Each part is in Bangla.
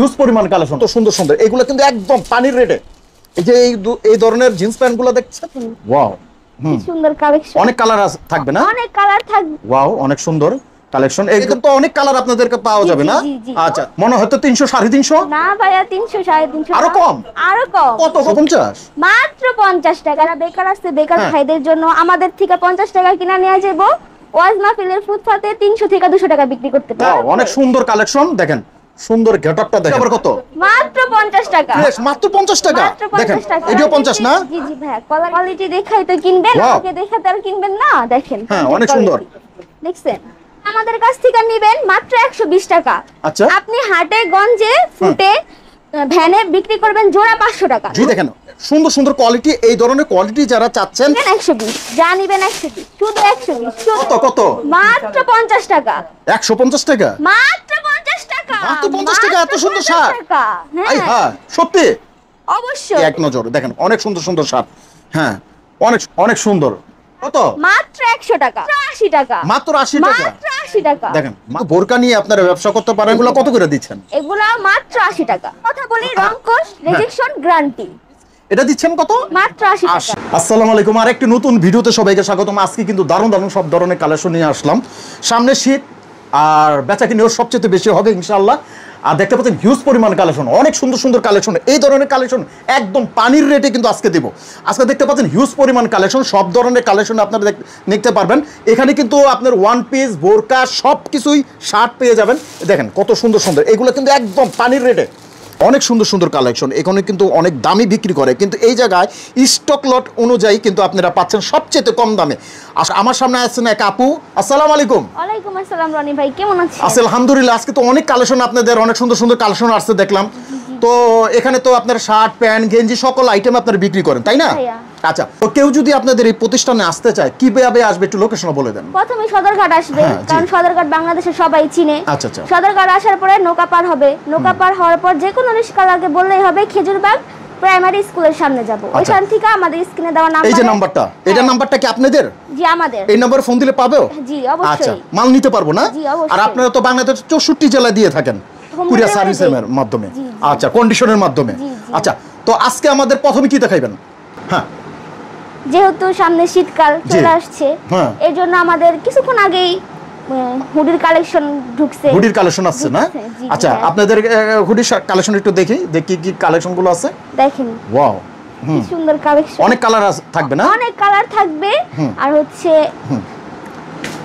হিউজ পরিমাণ কালেকশন, তো সুন্দর সুন্দর এগুলো কিন্তু একদম পানির রেটে। এই যে এই ধরনের জিন্স প্যান্ট গুলো দেখছেন, ওয়াও, সুন্দর কালেকশন, অনেক কালার থাকবে না? অনেক কালার থাকবে, ওয়াও, অনেক সুন্দর কালেকশন। এখানে তো অনেক কালার আপনাদেরকে পাওয়া যাবে না? আচ্ছা, মনে হয়তো 300 350? না ভাইয়া, 300 350, আরো কম, আরো কম। কত? 50? মাত্র 50 টাকা। বেকার আছে, বেকার ভাইদের জন্য আমাদের থেকে 50 টাকা কিনা নিয়ে যাবো, ওয়াজ মাহফিলের ফুটপাতে 300 থেকে 200 টাকা বিক্রি করতে পারবে। অনেক সুন্দর কালেকশন, দেখেন সুন্দর গেটআপটা দেখেন। আবার কত? মাত্র 50 টাকা। মাত্র 50 টাকা, দেখেন এটাও 50 না? জি জি ভাইয়া, কোয়ালিটি দেখাই তো কিনবেন, আমাকে দেখাতে আর কিনবেন না। দেখেন হ্যাঁ, অনেক সুন্দর। দেখছেন, আমাদের কাছ থেকে নেবেন মাত্র 120 টাকা। আচ্ছা, আপনি হাটে গঞ্জে ফুটে ভ্যানে বিক্রি করবেন জোড়া 500 টাকা। জি দেখেন সুন্দর সুন্দর কোয়ালিটি, এই ধরনের কোয়ালিটি যারা চাচ্ছেন 120 যা নিবেন 120, শুধু 120। কত কত? মাত্র 50 টাকা। 150 টাকা? মাত্র 50 টাকা। মাত্র 50 টাকা এত সুন্দর শার্ট? হ্যাঁ হ্যাঁ, সত্যি অবশ্যই। এক নজর দেখেন, অনেক সুন্দর সুন্দর শার্ট। হ্যাঁ, অনেক অনেক সুন্দর। কত? মাত্র 100 টাকা। 80 টাকা। মাত্র 80 টাকা? মাত্র 80 টাকা। দেখেন বোরকা নিয়ে আপনারা ব্যবসা করতে পারেন। এগুলো কত করে দিচ্ছেন? এগুলা মাত্র 80 টাকা। কথা বলি, রংকশ রিজেকশন গ্যারান্টি। এটা দিচ্ছেন কত? মাত্র 80 টাকা। আসসালামু আলাইকুম, আর একটি নতুন ভিডিওতে সবাইকে স্বাগতম। আজকে কিন্তু দারুণ দারুণ সব ধরনের কালেকশন নিয়ে আসলাম। সামনে শীত, আর বেচাকিনিও সবচেয়ে বেশি হবে ইনশাআল্লাহ। আর দেখতে পাচ্ছেন হিউজ পরিমাণ কালেকশন, অনেক সুন্দর সুন্দর কালেকশন। এই ধরনের কালেকশন একদম পানির রেটে কিন্তু আজকে দেবো। আজকে দেখতে পাচ্ছেন হিউজ পরিমাণ কালেকশন, সব ধরনের কালেকশন আপনারা দেখতে পারবেন। এখানে কিন্তু আপনার ওয়ান পিস, বোরকা সব কিছুই শার্ট পেয়ে যাবেন। দেখেন কত সুন্দর সুন্দর, এগুলো কিন্তু একদম পানির রেটে, অনেক সুন্দর সুন্দর কালেকশন। এখানে কিন্তু অনেক দামি বিক্রি করে, কিন্তু এই জায়গায় স্টক লট অনুযায়ী কিন্তু আপনারা পাচ্ছেন সবচেয়ে কম দামে। আমার সামনে আসছেন এক আপু। আসসালামু আলাইকুম। ওয়ালাইকুম আসসালাম রনি ভাই, কেমন আছেন? আলহামদুলিল্লাহ। আজকে তো অনেক কালেকশন, আপনাদের অনেক সুন্দর সুন্দর কালেকশন আসছে দেখলাম। তো এখানে তো আপনার শার্ট, প্যান্ট, গেঞ্জি সকল আইটেম আপনারা বিক্রি করেন, তাই না? আচ্ছা, তো কেউ যদি আপনাদের এই প্রতিষ্ঠানে আসতে চায় কিভাবে আসবে, একটু লোকেশন বলে দেন। প্রথমে সদরঘাট আসবে, কারণ সদরঘাট বাংলাদেশের সবাই চিনে। আচ্ছা আচ্ছা। সদরঘাট আসার পরে নৌকা পার হবে, নৌকা পার হওয়ার পর যে কোনো রিস্কা লাগে বললেই হবে খেজুরবাগ প্রাইমারি স্কুলের সামনে যাব। ওইখান থেকে আমাদের স্ক্রিনে দেওয়া নাম্বার, এই যে নাম্বারটা, এটা নাম্বারটা কি আপনাদের? জি আমাদের। এই নম্বরে ফোন দিলে পাবে? জি অবশ্যই। আচ্ছা, মাল নিতে পারবো না? জি অবশ্যই। আর আপনারা তো বাংলাদেশ 64 জেলায় দিয়ে থাকেন কুরিয়ার সার্ভিসের মাধ্যমে, আচ্ছা, কন্ডিশনের মাধ্যমে। আচ্ছা, তো আজকে আমাদের প্রথমে কি দেখাইবেন? হ্যাঁ, যেহেতু সামনে শীতকাল চলে আসছে, এর জন্য আমাদের কিছুক্ষণ আগেই হুডির কালেকশন ঢুকছে। হুডির কালেকশন আসছে না? আচ্ছা, আপনাদের হুডির কালেকশন একটু দেখি কি কালেকশন গুলো আছে। দেখেন, ওয়াও, সুন্দর কালেকশন, অনেক কালার থাকবে না? অনেক কালার থাকবে। আর হচ্ছে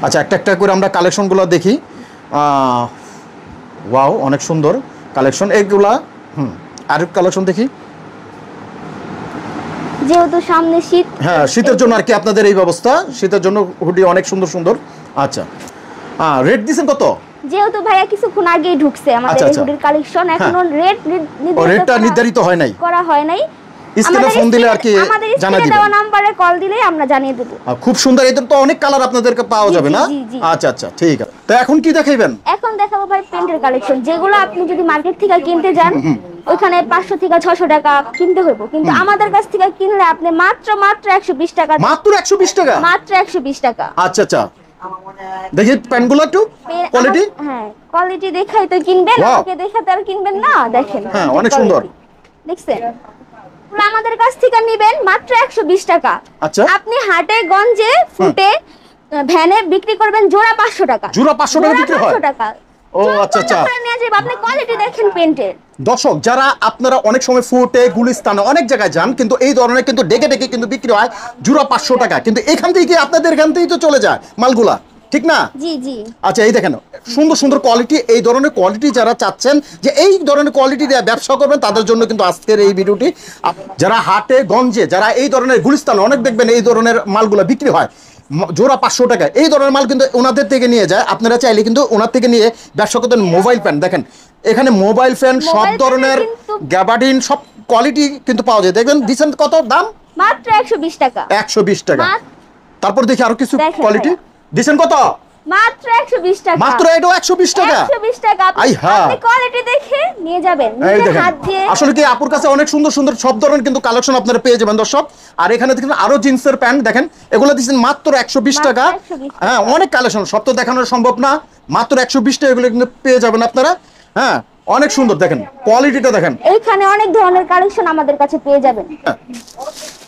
আচ্ছা, একটা একটা করে আমরা কালেকশন গুলো দেখি। ওয়াও, অনেক সুন্দর কালেকশন এগুলা। আর কালেকশন দেখি। যেহেতু সামনে শীত, হ্যাঁ, শীতের জন্য আর কি আপনাদের এই ব্যবস্থা, শীতের জন্য হুডি অনেক সুন্দর সুন্দর। আচ্ছা, রেট দিবেন কত? যেহেতু ভাইয়া কিছুক্ষণ আগেই ঢুকছে আমাদের হুডির কালেকশন, এখনো রেটটা নির্ধারিত হয় নাই, করা হয় নাই। স্ক্রিনে ফোন দিলে আর কি জানা দিবেন, দেওয়া নম্বরে কল দিলে আমরা জানিয়ে দেব। খুব সুন্দর, এদের তো অনেক কালার আপনাদেরকে পাওয়া যাবে না? আচ্ছা আচ্ছা, ঠিক আছে। তো এখন কি দেখাইবেন? এখন দেখাবো ভাই প্যান্টের কালেকশন, যেগুলো আপনি যদি মার্কেট থেকে কিনতে যান ওখানে 500 থেকে 600 টাকা কিনতে হইব, কিন্তু আমাদের কাছ থেকে কিনলে আপনি মাত্র 120 টাকা। মাত্র 120 টাকা? মাত্র 120 টাকা। আচ্ছা আচ্ছা, দেখি প্যান্টগুলো একটু কোয়ালিটি। হ্যাঁ, কোয়ালিটি দেখাই তো কিনবেন, আমাকে দেখাতে আর কিনবেন না। দেখেন, হ্যাঁ, অনেক সুন্দর। দেখছেন, আমাদের কাছ থেকে নেবেন মাত্র 120 টাকা। আচ্ছা, আপনি হাটে গঞ্জে ফুটে ভ্যানে বিক্রি করবেন জোড়া 500 টাকা। জোড়া 500 টাকা বিক্রি হয়? 500 টাকা। ও আচ্ছা আচ্ছা। আপনি কোয়ালিটি দেখেন পেন্টের। দর্শক যারা আপনারা অনেক সময় ফুটে গুলিস্তানে অনেক জায়গায় যান, কিন্তু এই ধরনের কিন্তু ডেকে ডেকে কিন্তু বিক্রি হয় জোড়া 500 টাকা, কিন্তু এখান থেকে আপনাদের এখান থেকেই তো চলে যায় মালগুলা, ঠিক না? জি জি। আচ্ছা, এই দেখেন সুন্দর সুন্দর কোয়ালিটি। এই ধরনের কোয়ালিটি যারা চাচ্ছেন যে এই ধরনের কোয়ালিটি দিয়ে ব্যবসা করবেন, তাদের জন্য কিন্তু আজকের এই ভিডিওটি। যারা হাটে গঞ্জে, যারা এই ধরনের গুলিস্তানে অনেক দেখবেন এই ধরনের মালগুলা বিক্রি হয় জোড়া 500 টাকা, এই ধরনের মাল কিন্তু ওনাদের থেকে নিয়ে যায়। আপনারা চাইলে কিন্তু ওনার থেকে নিয়ে ব্যবসা করতেন। মোবাইল ফ্যান দেখেন, এখানে মোবাইল ফ্যান সব ধরনের গ্যাবার্ডিন সব কোয়ালিটি কিন্তু পাওয়া যায়। দেখবেন দিচ্ছেন কত দাম? মাত্র 120 টাকা। 120 টাকা। তারপর দেখি আরো কিছু কোয়ালিটি দিচ্ছেন কত? মাত্র 120 টাকা। মাত্র এটা 120 টাকা? 120 টাকা। আপনি কোয়ালিটি দেখে নিয়ে যাবেন, নিজে হাত দিয়ে। আসলে কি আপুর কাছে অনেক সুন্দর সুন্দর সব ধরনের কিন্তু কালেকশন আপনারা পেয়ে যাবেন দর্শক। আর এখানে দেখেন আরো জিন্সের প্যান্ট দেখেন, এগুলো দিচ্ছেন মাত্র 120 টাকা। হ্যাঁ, অনেক কালেকশন, সব তো দেখানো সম্ভব না। মাত্র 120 টাকা এগুলো কিন্তু পেয়ে যাবেন আপনারা। হ্যাঁ, অনেক সুন্দর, দেখেন কোয়ালিটিটা দেখেন। এইখানে অনেক ধরনের কালেকশন আমাদের কাছে পেয়ে যাবেন।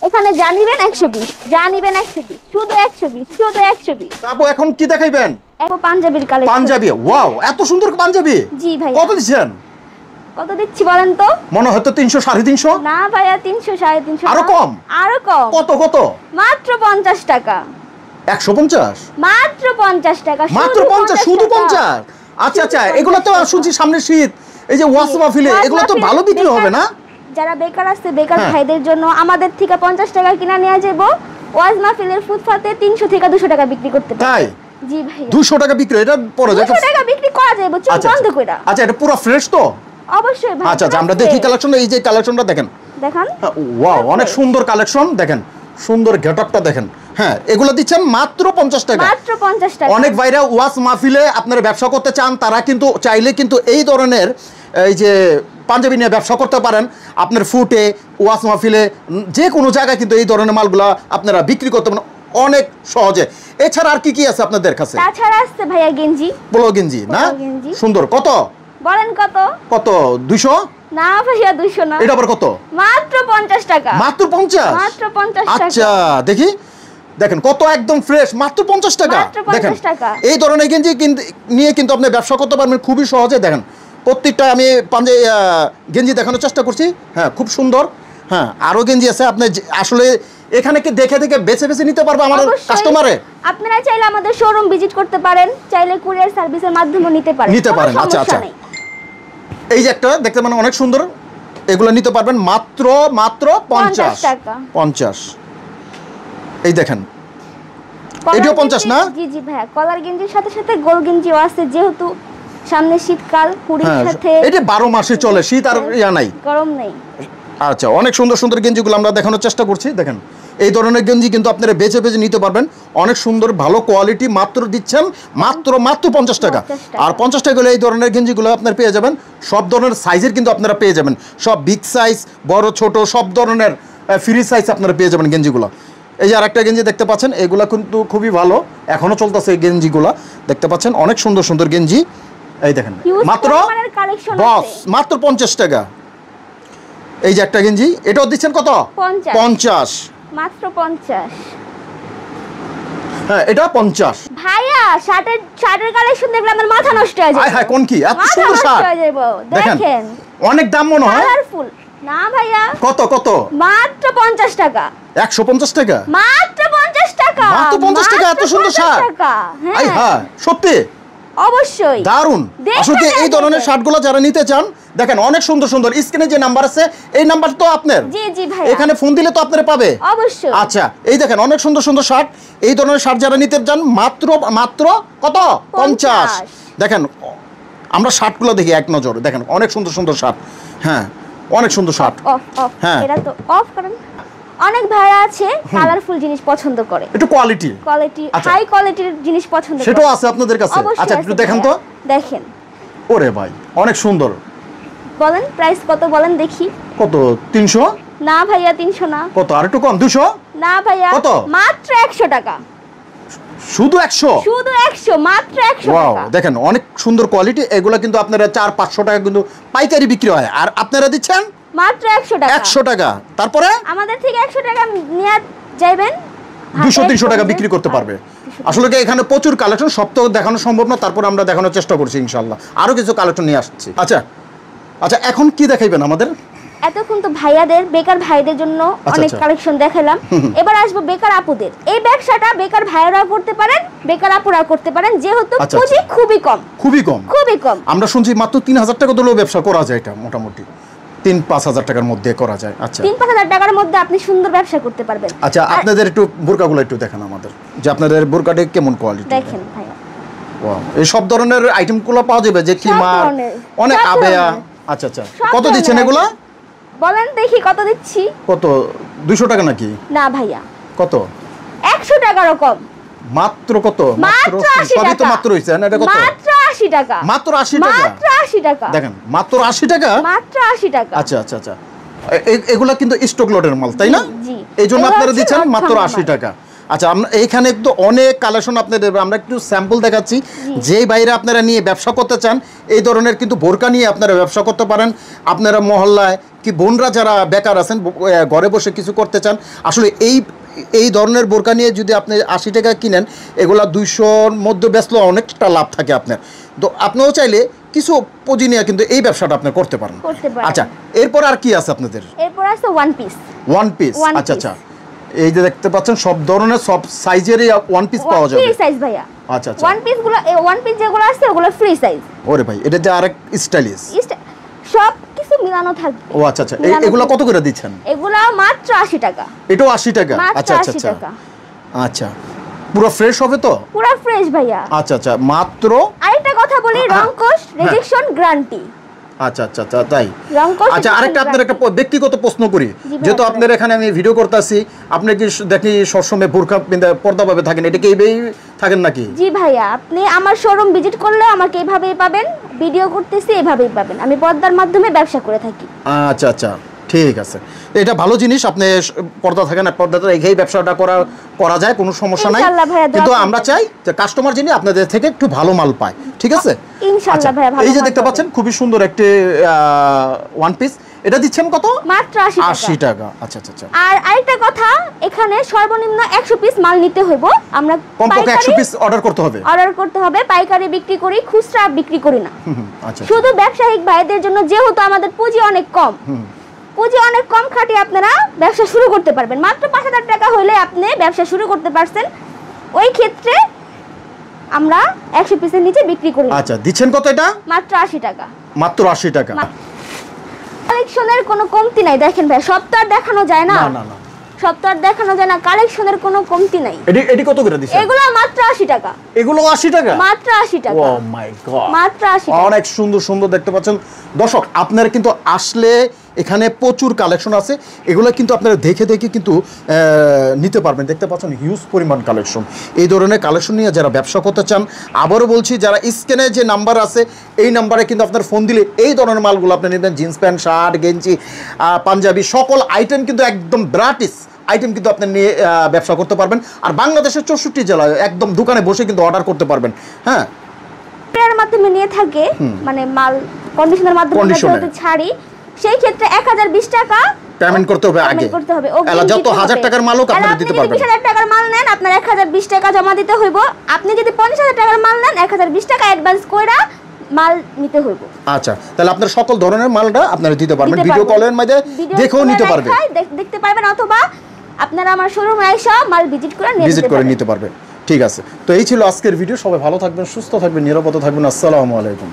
এখানে জানিবেন 120, জানিবেন 120, শুধু 120, শুধু 120। আপু এখন কি দেখাইবেন? এক পাঞ্জাবির কালেকশন। পাঞ্জাবি, ওয়াও, এত সুন্দর পাঞ্জাবি। জি ভাই। কত দিচ্ছেন? কত দিচ্ছি বলেন তো? মনে হয়তো 300 350। না ভাইয়া, 300 350। আরো কম? আরো কম। কত কত? মাত্র 50 টাকা। 150? মাত্র 50 টাকা। মাত্র 50, শুধু 50? আচ্ছা আচ্ছা, এগুলো তো শুনছি সামনে শীত, এই যে ওয়াস মাহফিলে এগুলো তো ভালো বিক্রি হবে না? যারা বেকার আছে, বেকার ভাইদের জন্য আমাদের থেকে 50 টাকা কিনা নিয়ে যাব, ওয়াজ মাহফিলের ফুটপাতে 300 থেকে 200 টাকা বিক্রি করতে পারে। তাই? জি ভাই। 200 টাকা বিক্রি, এটা পড়ে যায় 200 টাকা বিক্রি করা যাবে, চোখ বন্ধ কইরা। আচ্ছা, এটা পুরো ফ্রেশ তো? অবশ্যই ভাই। আচ্ছা আচ্ছা, আমরা দেখি কালেকশন। এই যে কালেকশনটা দেখেন, দেখান। ওয়াও, অনেক সুন্দর কালেকশন, দেখেন সুন্দর গেটআপটা দেখেন। হ্যাঁ, এগুলো দিচ্ছেন মাত্র 50 টাকা। মাত্র 50 টাকা। অনেক ভাইরা ওয়াস মাহফিলে আপনারা ব্যবসা করতে চান, তারা কিন্তু চাইলে কিন্তু এই ধরনের এই যে পাঞ্জাবি নিয়ে ব্যবসা করতে পারেন। আপনার ফুটে, ওয়াস মাহফিলে, যে কোনো জায়গায় কিন্তু এই ধরনের মালগুলা আপনারা বিক্রি করতে পারেন অনেক সহজে। এছাড়া আর কি কি আছে আপনাদের কাছে? তাছাড়া আছে ভাইয়া গেঞ্জি। পোলো গেঞ্জি না? সুন্দর। কত বলেন কত? কত? 200? না ভাইয়া, 200 না। এটা আবার কত? মাত্র 50 টাকা। মাত্র 50? মাত্র 50 টাকা। আচ্ছা, দেখি, দেখেন কত একদম ফ্রেশ, মাত্র 50 টাকা। দেখেন এই ধরনের গেঞ্জি নিয়ে কিন্তু আপনি ব্যবসা করতে পারবেন খুবই সহজে। দেখেন প্রত্যেকটা আমি গেঞ্জি দেখানোর চেষ্টা করছি। হ্যাঁ, খুব সুন্দর। হ্যাঁ, আরো গেঞ্জি আছে। আপনি আসলে এখানে কি দেখে দেখে বেছে বেছে নিতে পারবে আমাদের কাস্টমারে? আপনারা চাইলে আমাদের শোরুম ভিজিট করতে পারেন, চাইলে কুরিয়ার সার্ভিসের মাধ্যমে নিতে পারেন। আচ্ছা আচ্ছা, এই যে একটা দেখতে মানে অনেক সুন্দর, এগুলো নিতে পারবেন মাত্র মাত্র 50 টাকা। 50। এই দেখেন, এটাও 50 না? জি জি ভাইয়া, কলার গেঞ্জির সাথে সাথে গোল গেঞ্জিও আছে, যেহেতু সামনে শীতকাল, হুড়ির সাথে এটা 12 মাসে চলে, শীত আর ইয়া নাই, গরম নেই। আচ্ছা, অনেক সুন্দর সুন্দর গেঞ্জিগুলো আমরা দেখানোর চেষ্টা করছি। দেখেন এই ধরনের গেঞ্জি কিন্তু আপনারা বেছে বেছে নিতে পারবেন, অনেক সুন্দর ভালো কোয়ালিটি। মাত্র দিচ্ছেন মাত্র মাত্র 50 টাকা। আর 50 টাকা হলে এই ধরনের গেঞ্জিগুলো আপনারা পেয়ে যাবেন। সব ধরনের সাইজের কিন্তু আপনারা পেয়ে যাবেন, সব বিগ সাইজ, বড় ছোট সব ধরনের ফ্রি সাইজ আপনারা পেয়ে যাবেন গেঞ্জিগুলো। এই যে আরেকটা গেঞ্জি দেখতে পাচ্ছেন, এগুলো কিন্তু খুবই ভালো, এখনো চলতেছে এই গেঞ্জিগুলো। দেখতে পাচ্ছেন অনেক সুন্দর সুন্দর গেঞ্জি। এই দেখেন মাত্র বস মাত্র 50 টাকা। এই যে একটা গেঞ্জি, এটাও দিচ্ছেন কত? 50। মাত্র 50। হ্যাঁ, এটা 50। ভাইয়া শার্টের কালেকশন দেখলে আমার মাথা নষ্ট হয়ে যায়। হ্যাঁ, কোন কি এত সুন্দর শার্ট? দেখেন অনেক দাম মনে হয়। কালারফুল না ভাইয়া? কত কত? মাত্র 50 টাকা। 150 টাকা? মাত্র 50 টাকা। মাত্র 50 টাকা এত সুন্দর শার্ট? হ্যাঁ, সত্যি অবশ্যই দারুন। আসলে এই ধরনের শার্টগুলো যারা নিতে চান, দেখেন অনেক সুন্দর সুন্দর। স্ক্রিনে যে নাম্বার আছে, এই নাম্বার তো আপনার? জি জি ভাই, এখানে ফোন দিলে তো আপনারা পাবে অবশ্যই। আচ্ছা, এই দেখেন অনেক সুন্দর সুন্দর শার্ট। এই ধরনের শার্ট যারা নিতে চান মাত্র মাত্র কত? 50। দেখেন আমরা শার্টগুলো দেখি এক নজর, দেখেন অনেক সুন্দর সুন্দর শার্ট। হ্যাঁ, অনেক সুন্দর শার্ট। হ্যাঁ, এটা তো অফ করেন। অনেক ভাইয়া আছে কালারফুল জিনিস পছন্দ করে, একটু কোয়ালিটি হাই কোয়ালিটির জিনিস পছন্দ করে, সেটাও আছে আপনাদের কাছে? আচ্ছা, একটু দেখেন তো। দেখেন, ওরে ভাই অনেক সুন্দর। বলেন প্রাইস কত বলেন দেখি। কত? 300? না ভাইয়া, 300 না। কত? আর একটু কম, 200? না ভাইয়া, কত? মাত্র 100 টাকা। শুধু 100? শুধু 100, মাত্র 100 ওয়াও, টাকা। দেখেন অনেক সুন্দর কোয়ালিটি। এগুলা কিন্তু আপনারা 400-500 টাকা কিন্তু পাইকারি বিক্রি হয়, আর আপনারা দিচ্ছেন মাত্র 100 টাকা। 100 টাকা। তারপরে আমাদের থেকে 100 টাকা নিয়ে যাবেন, 200-300 টাকা বিক্রি করতে পারবে। আসলে কি এখানে প্রচুর কালেকশন, সব তো দেখানো সম্ভব না, তারপর আমরা দেখানোর চেষ্টা করছি ইনশাআল্লাহ। আরো কিছু কালেকশন নিয়ে আসছি। আচ্ছা আচ্ছা, এখন কি দেখাইবেন আমাদের? এতক্ষণ তো ভাইয়াদের, বেকার ভাইদের জন্য অনেক কালেকশন দেখালাম। এবার আসবো বেকার আপুদের। এই ব্যবসাটা বেকার ভাইয়ারাও করতে পারেন, বেকার আপুরাও করতে পারেন, যেহেতু পুঁজি খুবই কম। খুবই কম? খুবই কম। আমরা শুনছি মাত্র 3000 টাকা দিলেও ব্যবসা করা যায়, এটা মোটামুটি 3-5 হাজার টাকার মধ্যে করা যায়। আচ্ছা, 3-5 হাজার টাকার মধ্যে আপনি সুন্দর ব্যবসা করতে পারবেন। আচ্ছা, আপনাদের একটু বোরকাগুলো একটু দেখান আমাদের, যে আপনাদের বোরকাটা কেমন কোয়ালিটি। দেখেন ভাইয়া, ওয়াও, এই সব ধরনের আইটেমগুলো পাওয়া যাবে, যে কিমার অনেক আবেয়া। আচ্ছা আচ্ছা, কত দিচ্ছেন এগুলো বলেন দেখি? কত দিচ্ছি? কত? 200 টাকা নাকি? না ভাইয়া, কত? 100 টাকারও কম। মাত্র কত? মাত্র 80 টাকা। তো মাত্র হইছে না? এটা কত? মাত্র 80 টাকা। মাত্র 80 টাকা? মাত্র 80 টাকা। দেখেন মাত্র 80 টাকা? মাত্র 80 টাকা। আচ্ছা আচ্ছা আচ্ছা, এগুলা কিন্তু স্টক লটের মাল, তাই না? জি। এই জন্য আপনারা দিচ্ছেন মাত্র 80 টাকা। আচ্ছা আমরা এইখানে একটু অনেক কালেকশন আপনাদের আমরা একটু স্যাম্পল দেখাচ্ছি যেই বাইরে আপনারা নিয়ে ব্যবসা করতে চান এই ধরনের কিন্তু বোরকা নিয়ে আপনারা ব্যবসা করতে পারেন আপনারা মহল্লায় কি বোনরা যারা বেকার আছেন ঘরে বসে কিছু করতে চান আসলে এই ধরনের বোরকা নিয়ে যদি আপনি 80 টাকা কিনেন এগুলা 200-র মধ্যে বেচলেও অনেকটা লাভ থাকে আপনার তো আপনিও চাইলে কিছু পুঁজি নিয়ে কিন্তু এই ব্যবসাটা আপনি করতে পারেন আচ্ছা এরপর আর কি আছে আপনাদের এরপর আছে ওয়ান পিস আচ্ছা আচ্ছা এই যে দেখতে পাচ্ছেন সব ধরনের সব সাইজেরই ওয়ান পিস পাওয়া যাবে ফ্রি সাইজ ভাইয়া আচ্ছা আচ্ছা ওয়ান পিস যেগুলো আছে ওগুলো ফ্রি সাইজ ওরে ভাই এটা যে আরেক স্টাইলিশ সব কিছু মিলানো থাকবে ও আচ্ছা আচ্ছা এগুলো কত করে দিচ্ছেন এগুলো মাত্র 80 টাকা এটাও 80 টাকা আচ্ছা আচ্ছা আচ্ছা পুরো ফ্রেশ হবে তো পুরো ফ্রেশ ভাইয়া আচ্ছা আচ্ছা মাত্র আরেকটা কথা বলি রংকশ রেজেকশন গ্যারান্টি আচ্ছা আচ্ছা আচ্ছা তাই আচ্ছা আরেকটা আপনার একটা ব্যক্তিগত প্রশ্ন করি যেহেতু আপনার এখানে আমি ভিডিও করতেছি আপনি কি দেখি সবসময় বোরকা পর্দাভাবে থাকেন এটা কি এইভাবেই থাকেন নাকি জি ভাইয়া আপনি আমার শোরুম ভিজিট করলে আমাকে এইভাবেই পাবেন ভিডিও করতেছি এইভাবেই পাবেন আমি পর্দার মাধ্যমে ব্যবসা করে থাকি আচ্ছা আচ্ছা ঠিক আছে এটা ভালো জিনিস আপনি পর্দা থাকেন পর্দাতে এই ব্যবসাটা করা যায় কোনো সমস্যা নাই কিন্তু আমরা চাই যে কাস্টমার যিনি আপনাদের থেকে একটু ভালো মাল পায় ঠিক আছে ইনশাআল্লাহ ভাইয়া ভালো এই যে দেখতে পাচ্ছেন খুবই সুন্দর একটা ওয়ান পিস এটা দিচ্ছেন কত মাত্র 80 টাকা আচ্ছা আচ্ছা আর আরেকটা কথা এখানে সর্বনিম্ন 100 পিস মাল নিতে হইব আমরা কমপক্ষে 100 পিস অর্ডার করতে হবে পাইকারি বিক্রি করি খুচরা বিক্রি করি না আচ্ছা শুধু ব্যবসায়িক ভাইদের জন্য যেহেতু আমাদের পুঁজি অনেক কম খাটিয়ে আপনারা ব্যবসা শুরু করতে পারবেন মাত্র 5000 টাকা হলে আপনি ব্যবসা শুরু করতে পারছেন ওই ক্ষেত্রে আমরা 100 পিসের নিচে বিক্রি করি আচ্ছা দিচ্ছেন কত এটা মাত্র 80 টাকা মাত্র 80 টাকা কালেকশনের কোনো কমতি নাই দেখেন ভাই সব তো আর দেখানো যায় না না না সব তো আর দেখানো যায় না কালেকশনের কোনো কমতি নাই এডি কত করে দিছেন এগুলো মাত্র 80 টাকা এগুলো 80 টাকা মাত্র 80 টাকা ও মাই গড মাত্র 80 টাকা অনেক সুন্দর সুন্দর দেখতে পাচ্ছেন দর্শক আপনারা কিন্তু আসলে এখানে প্রচুর কালেকশন আছে এগুলো কিন্তু আপনারা দেখে কিন্তু নিতে পারবেন দেখতে পাচ্ছেন হিউজ পরিমাণ কালেকশন এই ধরনের কালেকশন নিয়ে যারা ব্যবসা করতে চান আবারও বলছি যারা স্ক্রিনে যে নাম্বার আছে এই নাম্বারে কিন্তু আপনার ফোন দিলে এই ধরনের মালগুলো আপনি নেবেন জিন্স প্যান্ট শার্ট গেঞ্জি পাঞ্জাবি সকল আইটেম কিন্তু একদম ব্রাটিস আইটেম কিন্তু আপনি নিয়ে ব্যবসা করতে পারবেন আর বাংলাদেশের 64 জেলায় একদম দোকানে বসে কিন্তু অর্ডার করতে পারবেন হ্যাঁ এর মাধ্যমে নিয়ে থাকে মানে মাল কন্ডিশনের মাধ্যমে যদি ছাড়ি সেই ক্ষেত্রে 1020 টাকা পেমেন্ট করতে হবে আগে এলা যত 1000 টাকার মালও আপনি দিতে পারবেন আপনি 20000 টাকার মাল নেন আপনার 1020 টাকা জমা দিতে হইব আপনি যদি 50000 টাকার মাল নেন 1020 টাকা অ্যাডভান্স কইরা মাল নিতে হইব আচ্ছা তাহলে আপনারা সকল ধরনের মালটা আপনারা দিতে পারবেন ভিডিও কলের মাধ্যমে দেখেও নিতে পারবেন দেখতে পারবেন অথবা আপনারা আমার শোরুমে এসে মাল ভিজিট করে নিতে পারবেন ঠিক আছে তো এই ছিল আজকের ভিডিও সবাই ভালো থাকবেন সুস্থ থাকবেন নিরাপদে থাকবেন আসসালামু আলাইকুম